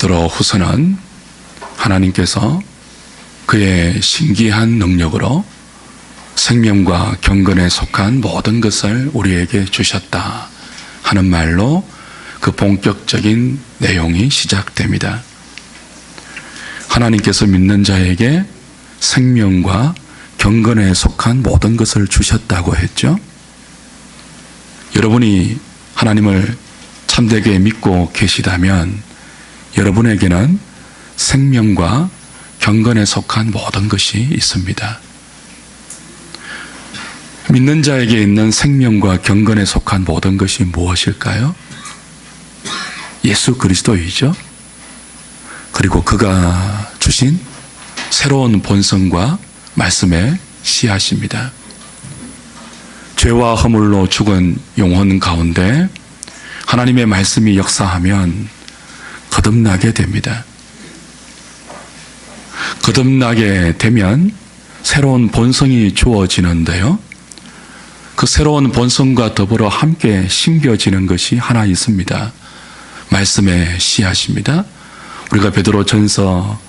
베드로 후서는 하나님께서 그의 신기한 능력으로 생명과 경건에 속한 모든 것을 우리에게 주셨다 하는 말로 그 본격적인 내용이 시작됩니다. 하나님께서 믿는 자에게 생명과 경건에 속한 모든 것을 주셨다고 했죠. 여러분이 하나님을 참되게 믿고 계시다면 여러분에게는 생명과 경건에 속한 모든 것이 있습니다. 믿는 자에게 있는 생명과 경건에 속한 모든 것이 무엇일까요? 예수 그리스도이죠. 그리고 그가 주신 새로운 본성과 말씀의 씨앗입니다. 죄와 허물로 죽은 영혼 가운데 하나님의 말씀이 역사하면 거듭나게 됩니다. 거듭나게 되면 새로운 본성이 주어지는데요. 그 새로운 본성과 더불어 함께 심겨지는 것이 하나 있습니다. 말씀의 씨앗입니다. 우리가 베드로 전서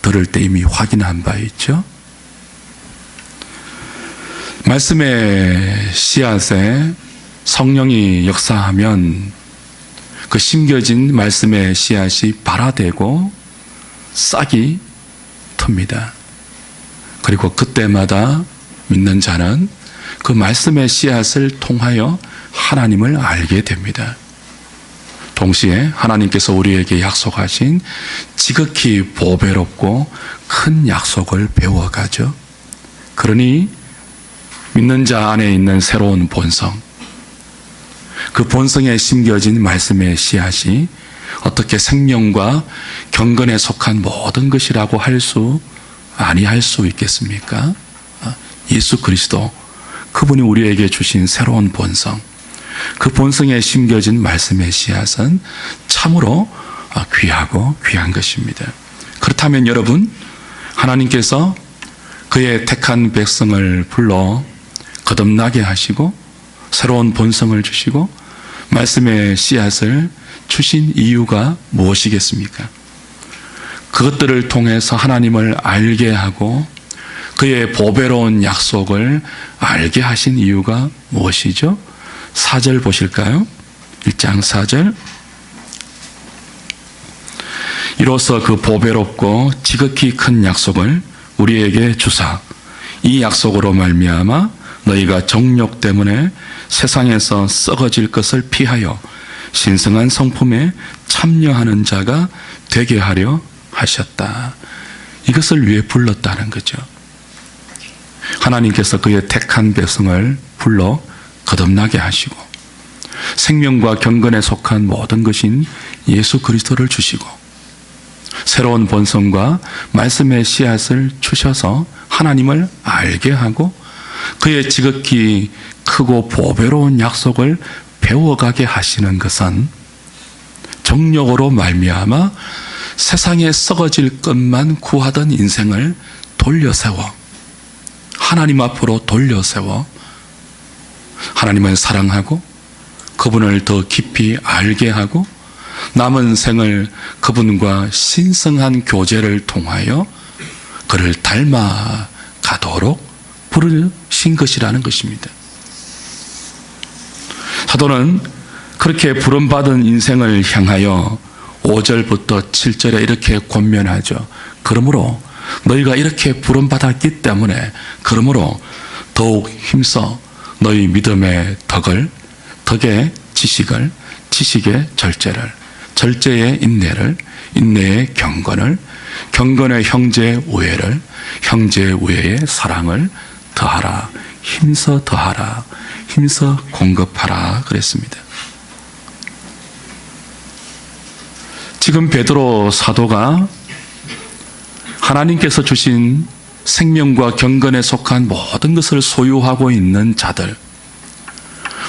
들을 때 이미 확인한 바 있죠. 말씀의 씨앗에 성령이 역사하면 그 심겨진 말씀의 씨앗이 발화되고 싹이 틉니다. 그리고 그때마다 믿는 자는 그 말씀의 씨앗을 통하여 하나님을 알게 됩니다. 동시에 하나님께서 우리에게 약속하신 지극히 보배롭고 큰 약속을 배워가죠. 그러니 믿는 자 안에 있는 새로운 본성, 그 본성에 심겨진 말씀의 씨앗이 어떻게 생명과 경건에 속한 모든 것이라고 아니할 수 있겠습니까? 예수 그리스도, 그분이 우리에게 주신 새로운 본성, 그 본성에 심겨진 말씀의 씨앗은 참으로 귀하고 귀한 것입니다. 그렇다면 여러분, 하나님께서 그의 택한 백성을 불러 거듭나게 하시고 새로운 본성을 주시고 말씀의 씨앗을 주신 이유가 무엇이겠습니까? 그것들을 통해서 하나님을 알게 하고 그의 보배로운 약속을 알게 하신 이유가 무엇이죠? 4절 보실까요? 1장 4절. 이로써 그 보배롭고 지극히 큰 약속을 우리에게 주사 이 약속으로 말미암아 너희가 정욕 때문에 세상에서 썩어질 것을 피하여 신성한 성품에 참여하는 자가 되게 하려 하셨다. 이것을 위해 불렀다는 거죠. 하나님께서 그의 택한 백성을 불러 거듭나게 하시고 생명과 경건에 속한 모든 것인 예수 그리스도를 주시고 새로운 본성과 말씀의 씨앗을 주셔서 하나님을 알게 하고 그의 지극히 크고 보배로운 약속을 배워가게 하시는 것은 정욕으로 말미암아 세상에 썩어질 것만 구하던 인생을 돌려세워 하나님 앞으로 돌려세워 하나님을 사랑하고 그분을 더 깊이 알게 하고 남은 생을 그분과 신성한 교제를 통하여 그를 닮아가도록 부르신 것이라는 것입니다. 사도는 그렇게 부름받은 인생을 향하여 5절부터 7절에 이렇게 권면하죠. 그러므로 너희가 이렇게 부름받았기 때문에 그러므로 더욱 힘써 너희 믿음의 덕의 지식을, 지식의 절제를, 절제의 인내를, 인내의 경건을, 경건의 형제의 우애를, 형제의 우애의 사랑을 더하라. 힘써 더하라. 힘써 공급하라. 그랬습니다. 지금 베드로 사도가 하나님께서 주신 생명과 경건에 속한 모든 것을 소유하고 있는 자들,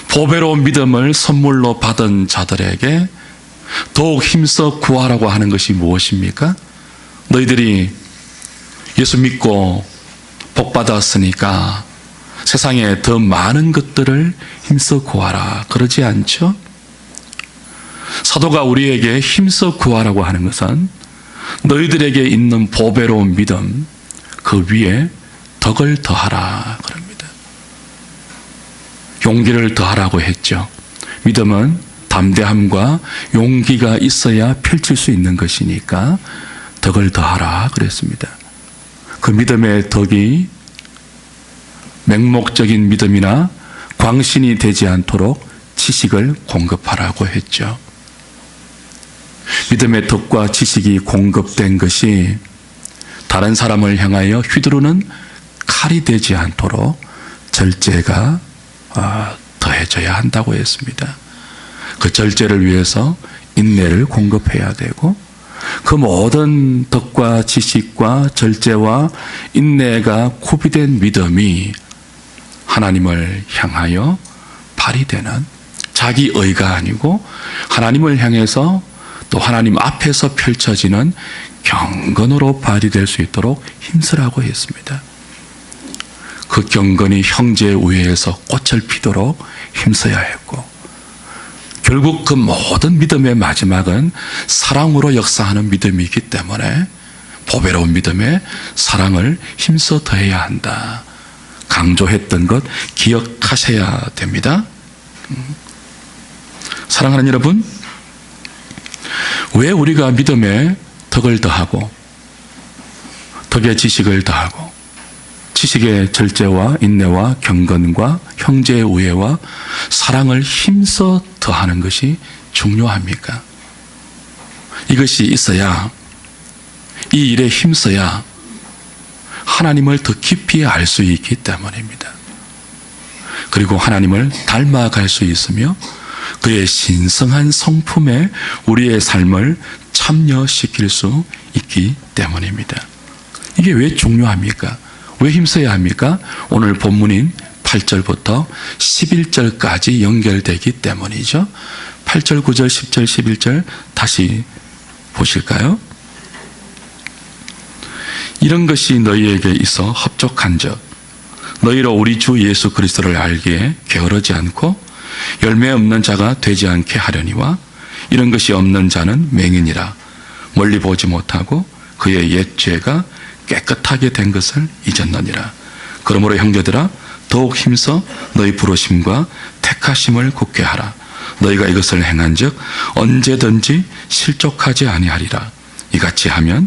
보배로운 믿음을 선물로 받은 자들에게 더욱 힘써 구하라고 하는 것이 무엇입니까? 너희들이 예수 믿고 복 받았으니까 세상에 더 많은 것들을 힘써 구하라. 그러지 않죠? 사도가 우리에게 힘써 구하라고 하는 것은 너희들에게 있는 보배로운 믿음 그 위에 덕을 더하라 그럽니다. 용기를 더하라고 했죠. 믿음은 담대함과 용기가 있어야 펼칠 수 있는 것이니까 덕을 더하라 그랬습니다. 그 믿음의 덕이 맹목적인 믿음이나 광신이 되지 않도록 지식을 공급하라고 했죠. 믿음의 덕과 지식이 공급된 것이 다른 사람을 향하여 휘두르는 칼이 되지 않도록 절제가 더해져야 한다고 했습니다. 그 절제를 위해서 인내를 공급해야 되고 그 모든 덕과 지식과 절제와 인내가 구비된 믿음이 하나님을 향하여 발휘되는 자기 의가 아니고 하나님을 향해서 또 하나님 앞에서 펼쳐지는 경건으로 발휘될 수 있도록 힘쓰라고 했습니다. 그 경건이 형제 우애에서 꽃을 피도록 힘써야 했고 결국 그 모든 믿음의 마지막은 사랑으로 역사하는 믿음이기 때문에 보배로운 믿음에 사랑을 힘써 더해야 한다. 강조했던 것 기억하셔야 됩니다. 사랑하는 여러분, 왜 우리가 믿음에 덕을 더하고 덕의 지식을 더하고 지식의 절제와 인내와 경건과 형제의 우애와 사랑을 힘써 더하는 것이 중요합니까? 이것이 있어야, 이 일에 힘써야 하나님을 더 깊이 알 수 있기 때문입니다. 그리고 하나님을 닮아갈 수 있으며 그의 신성한 성품에 우리의 삶을 참여시킬 수 있기 때문입니다. 이게 왜 중요합니까? 왜 힘써야 합니까? 오늘 본문인 8절부터 11절까지 연결되기 때문이죠. 8절, 9절, 10절, 11절 다시 보실까요? 이런 것이 너희에게 있어 합족한즉 너희로 우리 주 예수 그리스도를 알기에 게으르지 않고 열매 없는 자가 되지 않게 하려니와 이런 것이 없는 자는 맹인이라 멀리 보지 못하고 그의 옛 죄가 깨끗하게 된 것을 잊었느니라. 그러므로 형제들아 더욱 힘써 너희 부르심과 택하심을 굳게 하라. 너희가 이것을 행한즉 언제든지 실족하지 아니하리라. 이같이 하면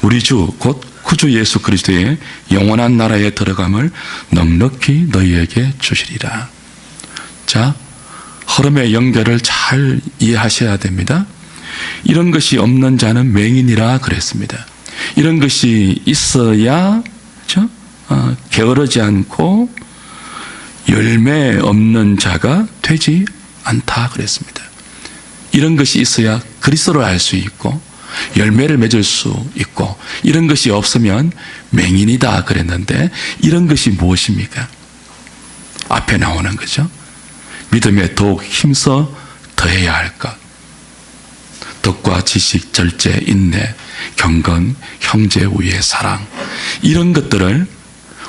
우리 주 곧 구주 예수 그리스도의 영원한 나라에 들어감을 넉넉히 너희에게 주시리라. 자, 흐름의 연결을 잘 이해하셔야 됩니다. 이런 것이 없는 자는 맹인이라 그랬습니다. 이런 것이 있어야 그렇죠? 게으르지 않고 열매 없는 자가 되지 않다 그랬습니다. 이런 것이 있어야 그리스도를 알 수 있고 열매를 맺을 수 있고 이런 것이 없으면 맹인이다 그랬는데 이런 것이 무엇입니까? 앞에 나오는 거죠. 믿음에 더욱 힘써 더해야 할 것. 덕과 지식, 절제, 인내, 경건, 형제 우애, 사랑 이런 것들을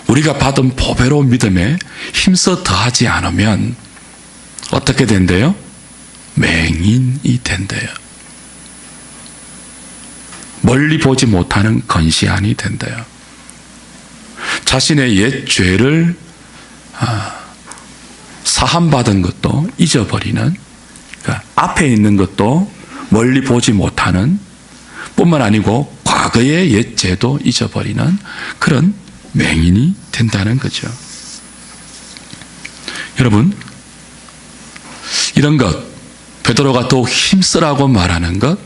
우리가 받은 보배로운 믿음에 힘써 더하지 않으면 어떻게 된대요? 맹인이 된대요. 멀리 보지 못하는 건시안이 된대요. 자신의 옛 죄를 사함받은 것도 잊어버리는, 그러니까 앞에 있는 것도 멀리 보지 못하는 뿐만 아니고 과거의 옛 죄도 잊어버리는 그런 맹인이 된다는 거죠. 여러분, 이런 것, 베드로가 더욱 힘쓰라고 말하는 것,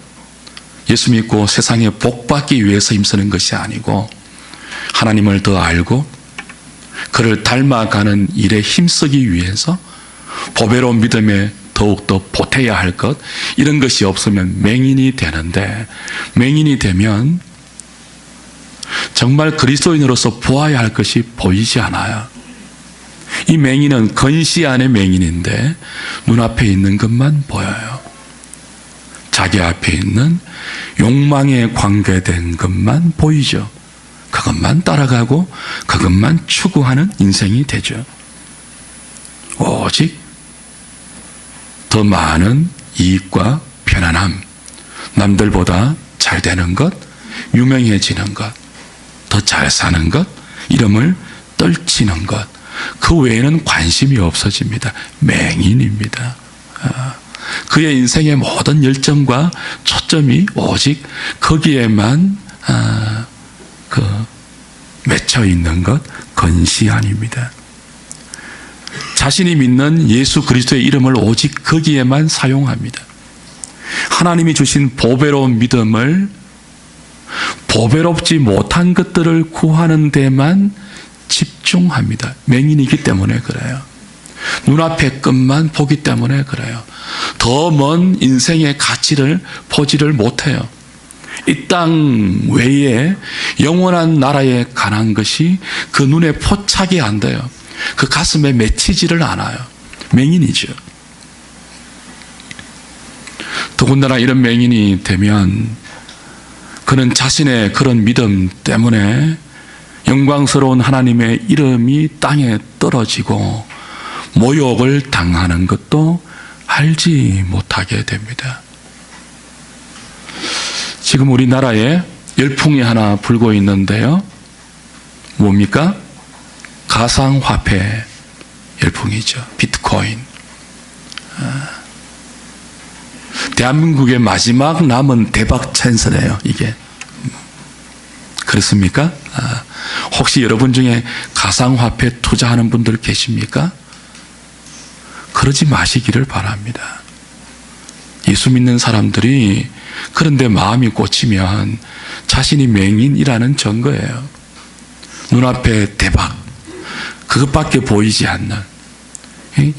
예수 믿고 세상에 복 받기 위해서 힘쓰는 것이 아니고 하나님을 더 알고 그를 닮아가는 일에 힘쓰기 위해서 보배로운 믿음에 더욱더 보태야 할 것, 이런 것이 없으면 맹인이 되는데, 맹인이 되면 정말 그리스도인으로서 보아야 할 것이 보이지 않아요. 이 맹인은 건시 안의 맹인인데 눈앞에 있는 것만 보여요. 자기 앞에 있는 욕망에 관계된 것만 보이죠. 그것만 따라가고 그것만 추구하는 인생이 되죠. 오직 더 많은 이익과 편안함, 남들보다 잘 되는 것, 유명해지는 것, 더 잘 사는 것, 이름을 떨치는 것, 그 외에는 관심이 없어집니다. 맹인입니다. 그의 인생의 모든 열정과 초점이 오직 거기에만 맺혀 있는 것, 건시안입니다. 자신이 믿는 예수 그리스도의 이름을 오직 거기에만 사용합니다. 하나님이 주신 보배로운 믿음을 보배롭지 못한 것들을 구하는 데만 집중합니다. 맹인이기 때문에 그래요. 눈앞의 끝만 보기 때문에 그래요. 더 먼 인생의 가치를 보지를 못해요. 이 땅 외에 영원한 나라에 관한 것이 그 눈에 포착이 안 돼요. 그 가슴에 맺히지를 않아요. 맹인이죠. 더군다나 이런 맹인이 되면 그는 자신의 그런 믿음 때문에 영광스러운 하나님의 이름이 땅에 떨어지고 모욕을 당하는 것도 알지 못하게 됩니다. 지금 우리나라에 열풍이 하나 불고 있는데요. 뭡니까? 가상화폐 열풍이죠. 비트코인. 대한민국의 마지막 남은 대박 찬스네요. 이게. 그렇습니까? 혹시 여러분 중에 가상화폐 투자하는 분들 계십니까? 그러지 마시기를 바랍니다. 예수 믿는 사람들이 그런데 마음이 꽂히면 자신이 맹인이라는 증거예요. 눈앞에 대박, 그것밖에 보이지 않는.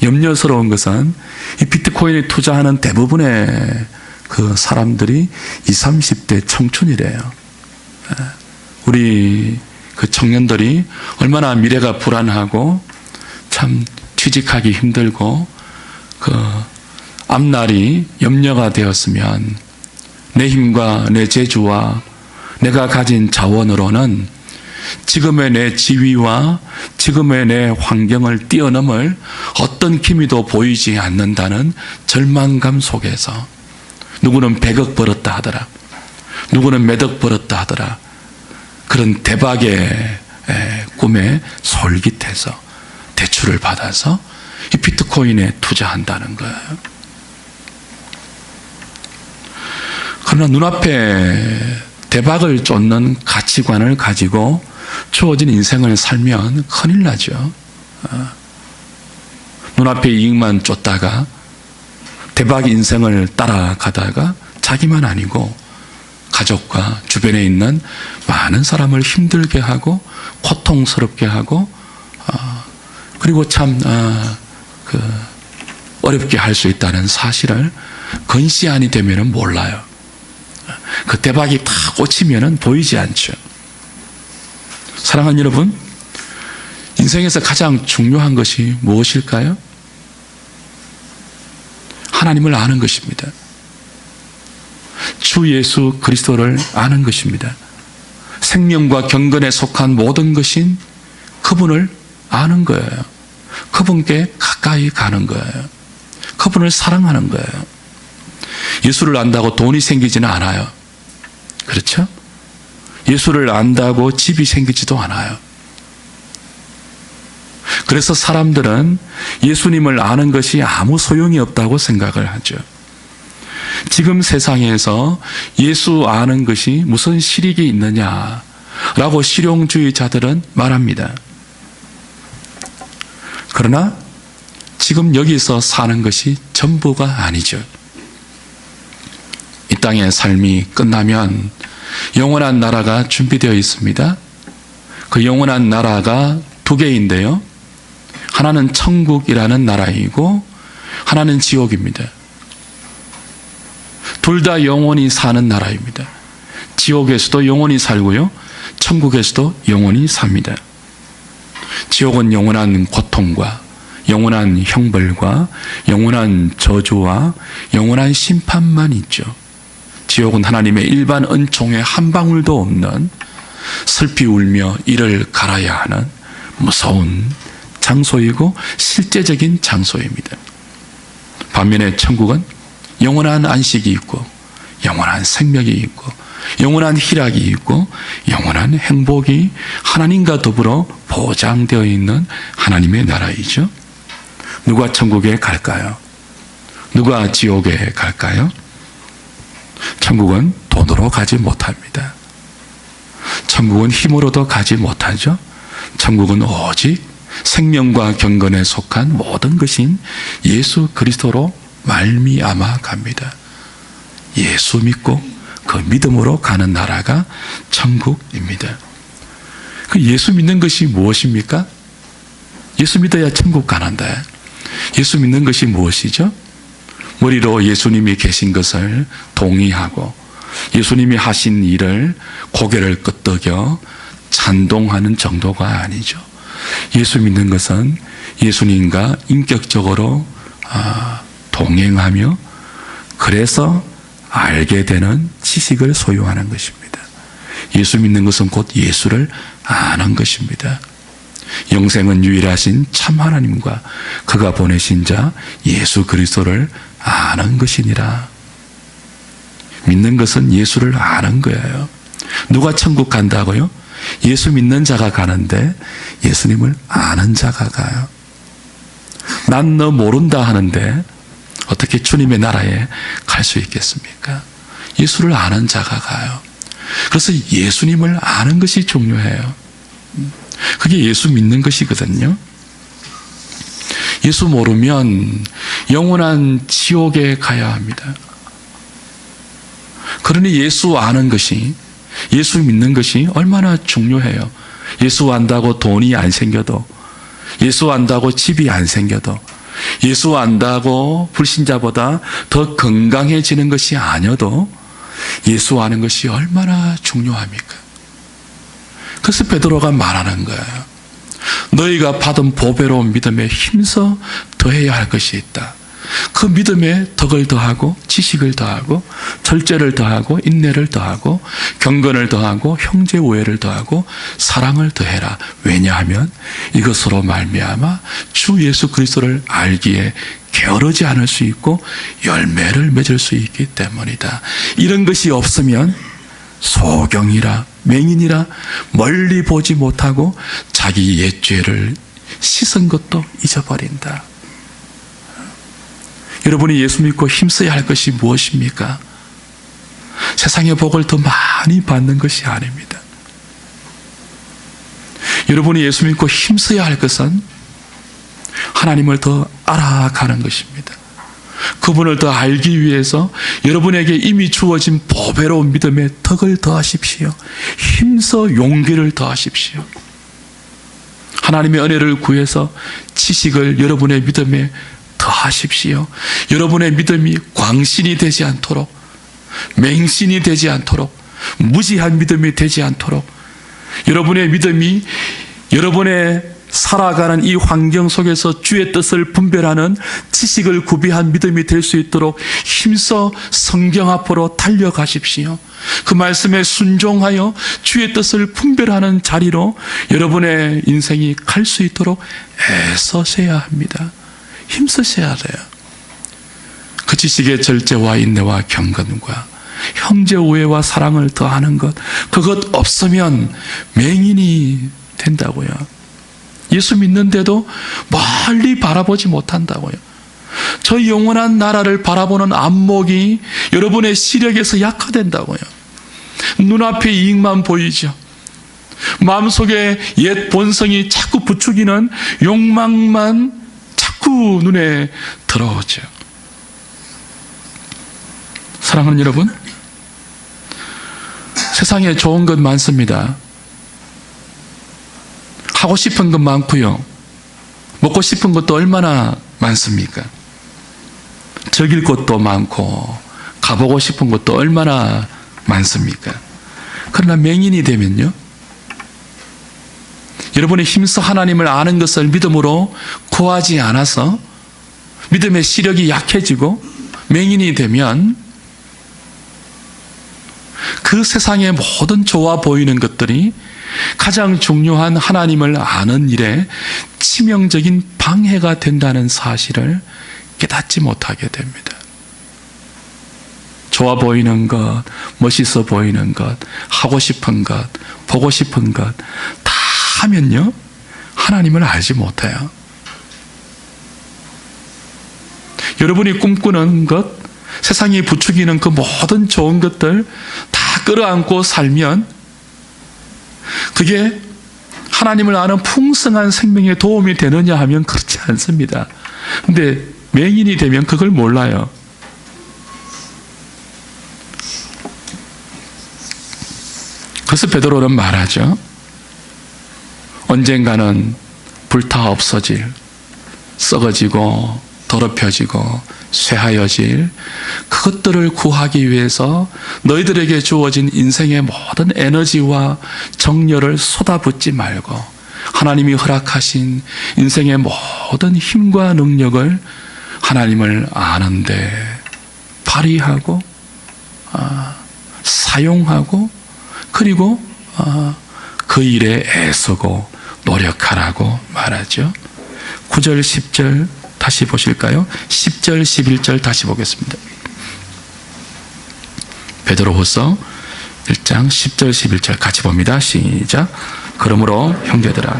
염려스러운 것은 이 비트코인에 투자하는 대부분의 그 사람들이 20, 30대 청춘이래요. 우리 그 청년들이 얼마나 미래가 불안하고 참 취직하기 힘들고 그 앞날이 염려가 되었으면 내 힘과 내 재주와 내가 가진 자원으로는 지금의 내 지위와 지금의 내 환경을 뛰어넘을 어떤 기미도 보이지 않는다는 절망감 속에서 누구는 100억 벌었다 하더라, 누구는 몇 억 벌었다 하더라, 그런 대박의 꿈에 솔깃해서 대출을 받아서 이 비트코인에 투자한다는 거예요. 그러나 눈앞에 대박을 쫓는 가치관을 가지고 주어진 인생을 살면 큰일 나죠. 눈앞에 이익만 쫓다가 대박 인생을 따라가다가 자기만 아니고 가족과 주변에 있는 많은 사람을 힘들게 하고 고통스럽게 하고 그리고 참 어렵게 할 수 있다는 사실을 건시안이 되면은 몰라요. 그 대박이 다 꽂히면은 보이지 않죠. 사랑하는 여러분, 인생에서 가장 중요한 것이 무엇일까요? 하나님을 아는 것입니다. 주 예수 그리스도를 아는 것입니다. 생명과 경건에 속한 모든 것인 그분을 아는 거예요. 그분께 가까이 가는 거예요. 그분을 사랑하는 거예요. 예수를 안다고 돈이 생기지는 않아요. 그렇죠? 예수를 안다고 집이 생기지도 않아요. 그래서 사람들은 예수님을 아는 것이 아무 소용이 없다고 생각을 하죠. 지금 세상에서 예수 아는 것이 무슨 실익이 있느냐라고 실용주의자들은 말합니다. 그러나 지금 여기서 사는 것이 전부가 아니죠. 이 땅의 삶이 끝나면 영원한 나라가 준비되어 있습니다. 그 영원한 나라가 두 개인데요. 하나는 천국이라는 나라이고 하나는 지옥입니다. 둘 다 영원히 사는 나라입니다. 지옥에서도 영원히 살고요, 천국에서도 영원히 삽니다. 지옥은 영원한 고통과 영원한 형벌과 영원한 저주와 영원한 심판만 있죠. 지옥은 하나님의 일반 은총에 한 방울도 없는 슬피 울며 이를 갈아야 하는 무서운 장소이고 실제적인 장소입니다. 반면에 천국은 영원한 안식이 있고 영원한 생명이 있고 영원한 희락이 있고 영원한 행복이 하나님과 더불어 보장되어 있는 하나님의 나라이죠. 누가 천국에 갈까요? 누가 지옥에 갈까요? 천국은 돈으로 가지 못합니다. 천국은 힘으로도 가지 못하죠. 천국은 오직 생명과 경건에 속한 모든 것인 예수 그리스도로 말미암아 갑니다. 예수 믿고 그 믿음으로 가는 나라가 천국입니다. 그 예수 믿는 것이 무엇입니까? 예수 믿어야 천국 가는데 예수 믿는 것이 무엇이죠? 머리로 예수님이 계신 것을 동의하고 예수님이 하신 일을 고개를 끄덕여 찬동하는 정도가 아니죠. 예수 믿는 것은 예수님과 인격적으로 동행하며 그래서 알게 되는 지식을 소유하는 것입니다. 예수 믿는 것은 곧 예수를 아는 것입니다. 영생은 유일하신 참 하나님과 그가 보내신 자 예수 그리스도를 아는 것이니라. 믿는 것은 예수를 아는 거예요. 누가 천국 간다고요? 예수 믿는 자가 가는데 예수님을 아는 자가 가요. 난 너 모른다 하는데 어떻게 주님의 나라에 갈 수 있겠습니까? 예수를 아는 자가 가요. 그래서 예수님을 아는 것이 중요해요. 그게 예수 믿는 것이거든요. 예수 모르면 영원한 지옥에 가야 합니다. 그러니 예수 아는 것이, 예수 믿는 것이 얼마나 중요해요. 예수 안다고 돈이 안 생겨도, 예수 안다고 집이 안 생겨도, 예수 안다고 불신자보다 더 건강해지는 것이 아니어도 예수 아는 것이 얼마나 중요합니까? 그래서 베드로가 말하는 거예요. 너희가 받은 보배로운 믿음에 힘써 더해야 할 것이 있다. 그 믿음에 덕을 더하고 지식을 더하고 절제를 더하고 인내를 더하고 경건을 더하고 형제 우애를 더하고 사랑을 더해라. 왜냐하면 이것으로 말미암아 주 예수 그리스도를 알기에 게으르지 않을 수 있고 열매를 맺을 수 있기 때문이다. 이런 것이 없으면 소경이라 맹인이라 멀리 보지 못하고 자기 옛 죄를 씻은 것도 잊어버린다. 여러분이 예수 믿고 힘써야 할 것이 무엇입니까? 세상의 복을 더 많이 받는 것이 아닙니다. 여러분이 예수 믿고 힘써야 할 것은 하나님을 더 알아가는 것입니다. 그분을 더 알기 위해서 여러분에게 이미 주어진 보배로운 믿음에 덕을 더하십시오. 힘써 용기를 더하십시오. 하나님의 은혜를 구해서 지식을 여러분의 믿음에 더하십시오. 여러분의 믿음이 광신이 되지 않도록, 맹신이 되지 않도록, 무지한 믿음이 되지 않도록, 여러분의 믿음이 여러분의 살아가는 이 환경 속에서 주의 뜻을 분별하는 지식을 구비한 믿음이 될 수 있도록 힘써 성경 앞으로 달려가십시오. 그 말씀에 순종하여 주의 뜻을 분별하는 자리로 여러분의 인생이 갈 수 있도록 애써셔야 합니다. 힘쓰셔야 돼요. 그 지식의 절제와 인내와 경건과 형제 우애와 사랑을 더하는 것, 그것 없으면 맹인이 된다고요. 예수 믿는데도 멀리 바라보지 못한다고요. 저 영원한 나라를 바라보는 안목이 여러분의 시력에서 약화된다고요. 눈앞에 이익만 보이죠. 마음속에 옛 본성이 자꾸 부추기는 욕망만 자꾸 눈에 들어오죠. 사랑하는 여러분, 세상에 좋은 것 많습니다. 하고 싶은 것 많고요. 먹고 싶은 것도 얼마나 많습니까? 즐길 것도 많고 가보고 싶은 것도 얼마나 많습니까? 그러나 맹인이 되면요, 여러분의 힘써 하나님을 아는 것을 믿음으로 구하지 않아서 믿음의 시력이 약해지고 맹인이 되면 그 세상의 모든 좋아 보이는 것들이 가장 중요한 하나님을 아는 일에 치명적인 방해가 된다는 사실을 깨닫지 못하게 됩니다. 좋아 보이는 것, 멋있어 보이는 것, 하고 싶은 것, 보고 싶은 것 다 하면요, 하나님을 알지 못해요. 여러분이 꿈꾸는 것, 세상이 부추기는 그 모든 좋은 것들 다 끌어안고 살면 그게 하나님을 아는 풍성한 생명에 도움이 되느냐 하면 그렇지 않습니다. 근데 맹인이 되면 그걸 몰라요. 그래서 베드로는 말하죠. 언젠가는 불타 없어질, 썩어지고 더럽혀지고 쇠하여질 그것들을 구하기 위해서 너희들에게 주어진 인생의 모든 에너지와 정열을 쏟아붓지 말고 하나님이 허락하신 인생의 모든 힘과 능력을 하나님을 아는데 발휘하고 사용하고 그리고 그 일에 애쓰고 노력하라고 말하죠. 9절 10절 다시 보실까요? 10절 11절 다시 보겠습니다. 베드로후서 1장 10절 11절 같이 봅니다. 시작. 그러므로 형제들아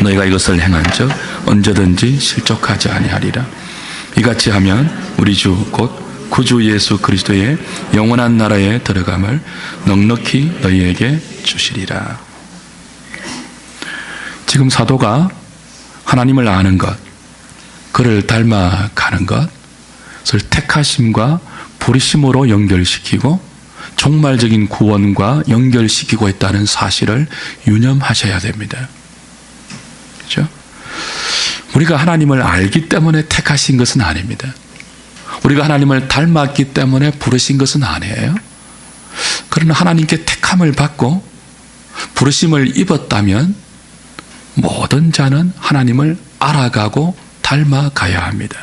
너희가 이것을 행한즉 언제든지 실족하지 아니하리라. 이같이 하면 우리 주 곧 구주 예수 그리스도의 영원한 나라에 들어감을 넉넉히 너희에게 주시리라. 지금 사도가 하나님을 아는 것, 그를 닮아가는 것을 택하심과 부르심으로 연결시키고 종말적인 구원과 연결시키고 있다는 사실을 유념하셔야 됩니다. 그렇죠? 우리가 하나님을 알기 때문에 택하신 것은 아닙니다. 우리가 하나님을 닮았기 때문에 부르신 것은 아니에요. 그러나 하나님께 택함을 받고 부르심을 입었다면 모든 자는 하나님을 알아가고 닮아가야 합니다.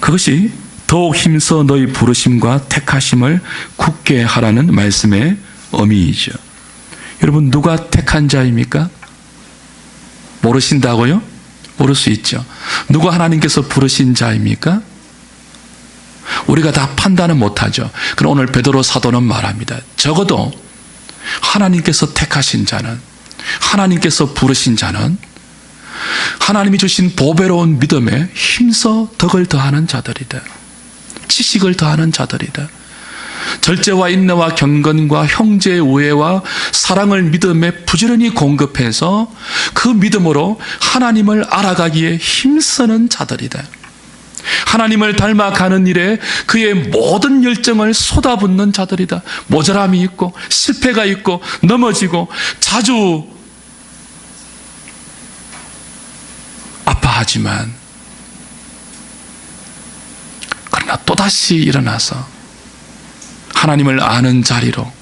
그것이 더욱 힘써 너희 부르심과 택하심을 굳게 하라는 말씀의 의미이죠. 여러분, 누가 택한 자입니까? 모르신다고요? 모를 수 있죠. 누가 하나님께서 부르신 자입니까? 우리가 다 판단은 못하죠. 그럼 오늘 베드로 사도는 말합니다. 적어도 하나님께서 택하신 자는, 하나님께서 부르신 자는 하나님이 주신 보배로운 믿음에 힘써 덕을 더하는 자들이다. 지식을 더하는 자들이다. 절제와 인내와 경건과 형제의 우애와 사랑을 믿음에 부지런히 공급해서 그 믿음으로 하나님을 알아가기에 힘쓰는 자들이다. 하나님을 닮아가는 일에 그의 모든 열정을 쏟아붓는 자들이다. 모자람이 있고 실패가 있고 넘어지고 자주 아파하지만 그러나 또다시 일어나서 하나님을 아는 자리로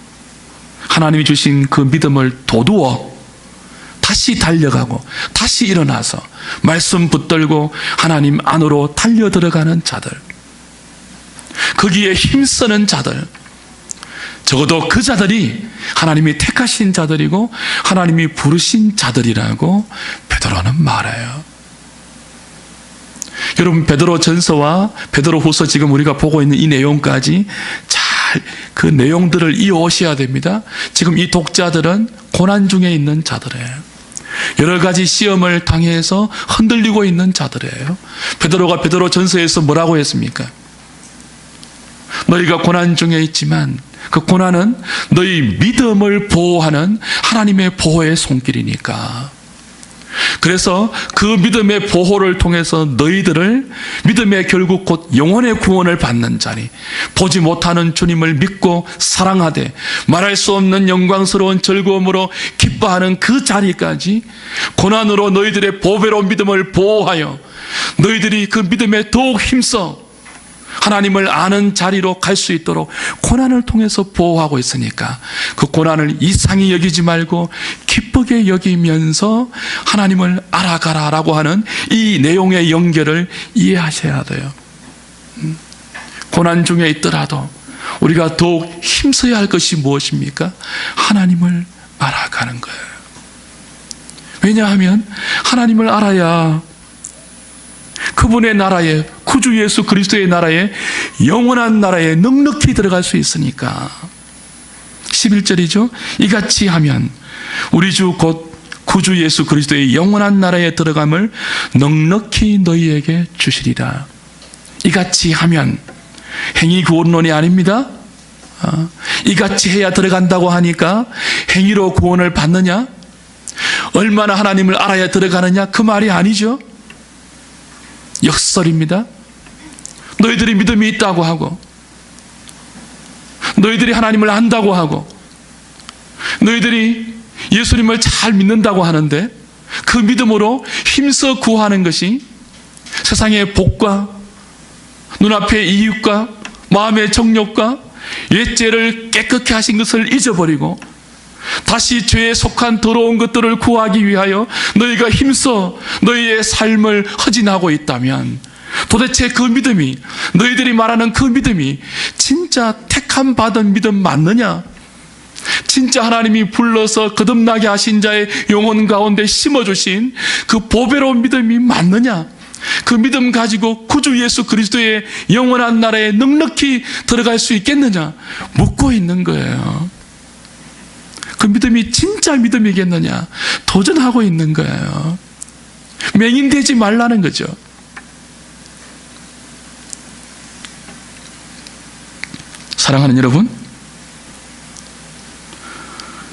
하나님이 주신 그 믿음을 도두어 다시 달려가고 다시 일어나서 말씀 붙들고 하나님 안으로 달려 들어가는 자들, 거기에 힘쓰는 자들, 적어도 그 자들이 하나님이 택하신 자들이고 하나님이 부르신 자들이라고 베드로는 말해요. 여러분, 베드로 전서와 베드로 후서 지금 우리가 보고 있는 이 내용까지 잘 그 내용들을 이어오셔야 됩니다. 지금 이 독자들은 고난 중에 있는 자들이에요. 여러 가지 시험을 당해서 흔들리고 있는 자들이에요. 베드로가 베드로 전서에서 뭐라고 했습니까? 너희가 고난 중에 있지만 그 고난은 너희 믿음을 보호하는 하나님의 보호의 손길이니까. 그래서 그 믿음의 보호를 통해서 너희들을 믿음의 결국 곧 영혼의 구원을 받는 자리, 보지 못하는 주님을 믿고 사랑하되 말할 수 없는 영광스러운 즐거움으로 기뻐하는 그 자리까지 고난으로 너희들의 보배로운 믿음을 보호하여 너희들이 그 믿음에 더욱 힘써 하나님을 아는 자리로 갈 수 있도록 고난을 통해서 보호하고 있으니까 그 고난을 이상히 여기지 말고 기쁘게 여기면서 하나님을 알아가라라고 하는 이 내용의 연결을 이해하셔야 돼요. 고난 중에 있더라도 우리가 더욱 힘써야 할 것이 무엇입니까? 하나님을 알아가는 거예요. 왜냐하면 하나님을 알아야 그분의 나라에, 구주 예수 그리스도의 나라에, 영원한 나라에 넉넉히 들어갈 수 있으니까. 11절이죠. 이같이 하면 우리 주 곧 구주 예수 그리스도의 영원한 나라에 들어감을 넉넉히 너희에게 주시리라. 이같이 하면, 행위 구원론이 아닙니다. 이같이 해야 들어간다고 하니까 행위로 구원을 받느냐? 얼마나 하나님을 알아야 들어가느냐? 그 말이 아니죠. 역설입니다. 너희들이 믿음이 있다고 하고, 너희들이 하나님을 안다고 하고, 너희들이 예수님을 잘 믿는다고 하는데 그 믿음으로 힘써 구하는 것이 세상의 복과 눈앞의 이익과 마음의 정욕과 옛죄를 깨끗게 하신 것을 잊어버리고 다시 죄에 속한 더러운 것들을 구하기 위하여 너희가 힘써 너희의 삶을 허진하고 있다면 도대체 그 믿음이, 너희들이 말하는 그 믿음이 진짜 택함 받은 믿음 맞느냐? 진짜 하나님이 불러서 거듭나게 하신 자의 영혼 가운데 심어주신 그 보배로운 믿음이 맞느냐? 그 믿음 가지고 구주 예수 그리스도의 영원한 나라에 넉넉히 들어갈 수 있겠느냐? 묻고 있는 거예요. 그 믿음이 진짜 믿음이겠느냐? 도전하고 있는 거예요. 맹인되지 말라는 거죠. 사랑하는 여러분,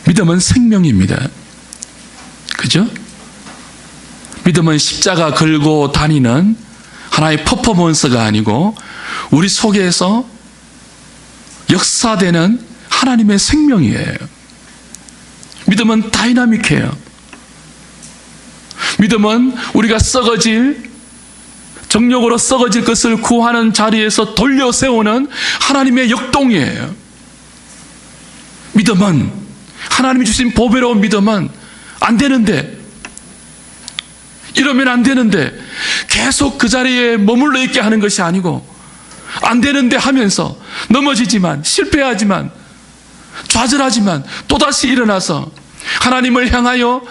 믿음은 생명입니다. 그죠? 믿음은 십자가 걸고 다니는 하나의 퍼포먼스가 아니고 우리 속에서 역사되는 하나님의 생명이에요. 믿음은 다이나믹해요. 믿음은 우리가 정욕으로 썩어질 것을 구하는 자리에서 돌려 세우는 하나님의 역동이에요. 믿음은, 하나님이 주신 보배로운 믿음은 안 되는데, 이러면 안 되는데 계속 그 자리에 머물러 있게 하는 것이 아니고, 안 되는데 하면서 넘어지지만, 실패하지만, 좌절하지만 또다시 일어나서 하나님을 향하여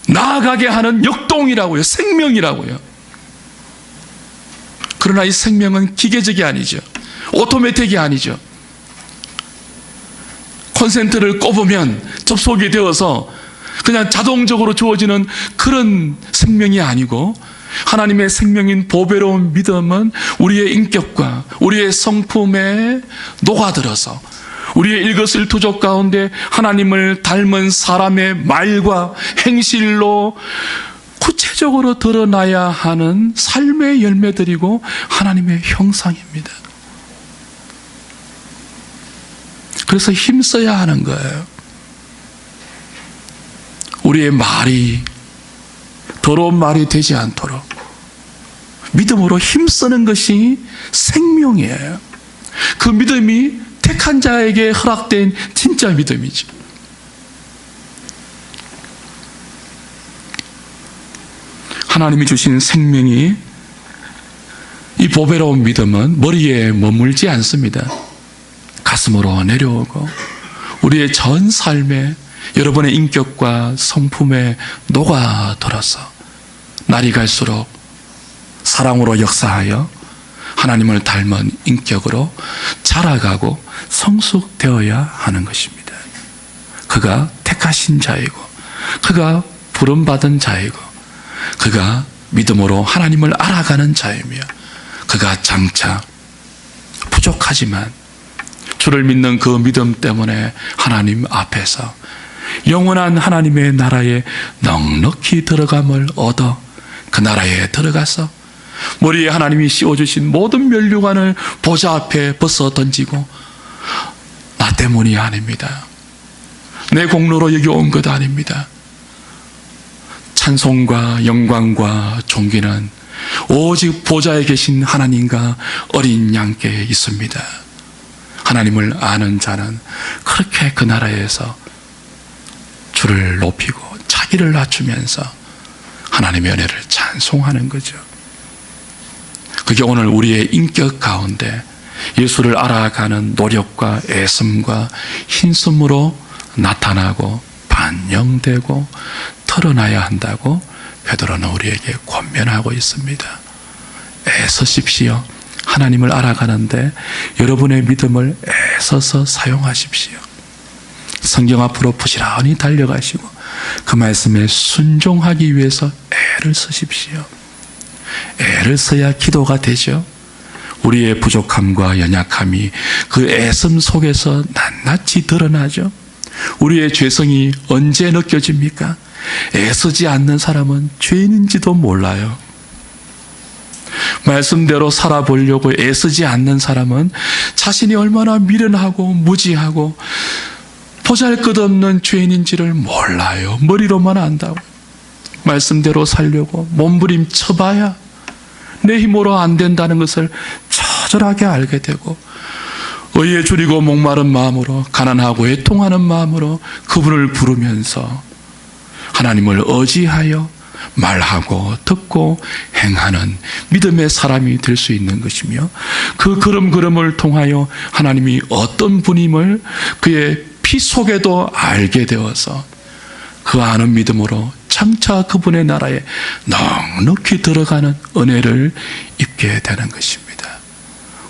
나아가게 하는 역동이라고요. 생명이라고요. 그러나 이 생명은 기계적이 아니죠. 오토매틱이 아니죠. 콘센트를 꼽으면 접속이 되어서 그냥 자동적으로 주어지는 그런 생명이 아니고, 하나님의 생명인 보배로운 믿음은 우리의 인격과 우리의 성품에 녹아들어서 우리의 일거수일투족 가운데 하나님을 닮은 사람의 말과 행실로 구체적으로 드러나야 하는 삶의 열매들이고 하나님의 형상입니다. 그래서 힘써야 하는 거예요. 우리의 말이 더러운 말이 되지 않도록 믿음으로 힘쓰는 것이 생명이에요. 그 믿음이 택한 자에게 허락된 진짜 믿음이죠. 하나님이 주신 생명이, 이 보배로운 믿음은 머리에 머물지 않습니다. 가슴으로 내려오고 우리의 전 삶에, 여러분의 인격과 성품에 녹아들어서 날이 갈수록 사랑으로 역사하여 하나님을 닮은 인격으로 자라가고 성숙되어야 하는 것입니다. 그가 택하신 자이고, 그가 부름받은 자이고, 그가 믿음으로 하나님을 알아가는 자이며, 그가 장차 부족하지만 주를 믿는 그 믿음 때문에 하나님 앞에서 영원한 하나님의 나라에 넉넉히 들어감을 얻어 그 나라에 들어가서 머리에 하나님이 씌워주신 모든 면류관을 보좌 앞에 벗어 던지고, 나 때문이 아닙니다, 내 공로로 여기 온 것 아닙니다, 찬송과 영광과 존귀는 오직 보좌에 계신 하나님과 어린 양께 있습니다. 하나님을 아는 자는 그렇게 그 나라에서 주를 높이고 자기를 낮추면서 하나님의 은혜를 찬송하는 거죠. 그게 오늘 우리의 인격 가운데 예수를 알아가는 노력과 애씀과 힘씀으로 나타나고 반영되고 드러나야 한다고 베드로는 우리에게 권면하고 있습니다. 애쓰십시오. 하나님을 알아가는데 여러분의 믿음을 애써서 사용하십시오. 성경 앞으로 부지런히 달려가시고 그 말씀에 순종하기 위해서 애를 쓰십시오. 애를 써야 기도가 되죠. 우리의 부족함과 연약함이 그 애씀 속에서 낱낱이 드러나죠. 우리의 죄성이 언제 느껴집니까? 애쓰지 않는 사람은 죄인인지도 몰라요. 말씀대로 살아보려고 애쓰지 않는 사람은 자신이 얼마나 미련하고 무지하고 보잘것없는 죄인인지를 몰라요. 머리로만 안다고. 말씀대로 살려고 몸부림쳐봐야 내 힘으로 안 된다는 것을 처절하게 알게 되고 의에 줄이고 목마른 마음으로 가난하고 애통하는 마음으로 그분을 부르면서 하나님을 의지하여 말하고 듣고 행하는 믿음의 사람이 될 수 있는 것이며 그 걸음걸음을 통하여 하나님이 어떤 분임을 그의 피 속에도 알게 되어서 그 아는 믿음으로 장차 그분의 나라에 넉넉히 들어가는 은혜를 입게 되는 것입니다.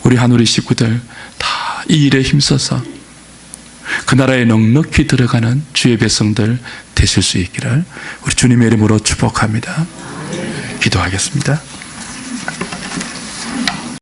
우리 한우리 식구들 다 이 일에 힘써서 그 나라에 넉넉히 들어가는 주의 백성들 되실 수 있기를 우리 주님의 이름으로 축복합니다. 기도하겠습니다.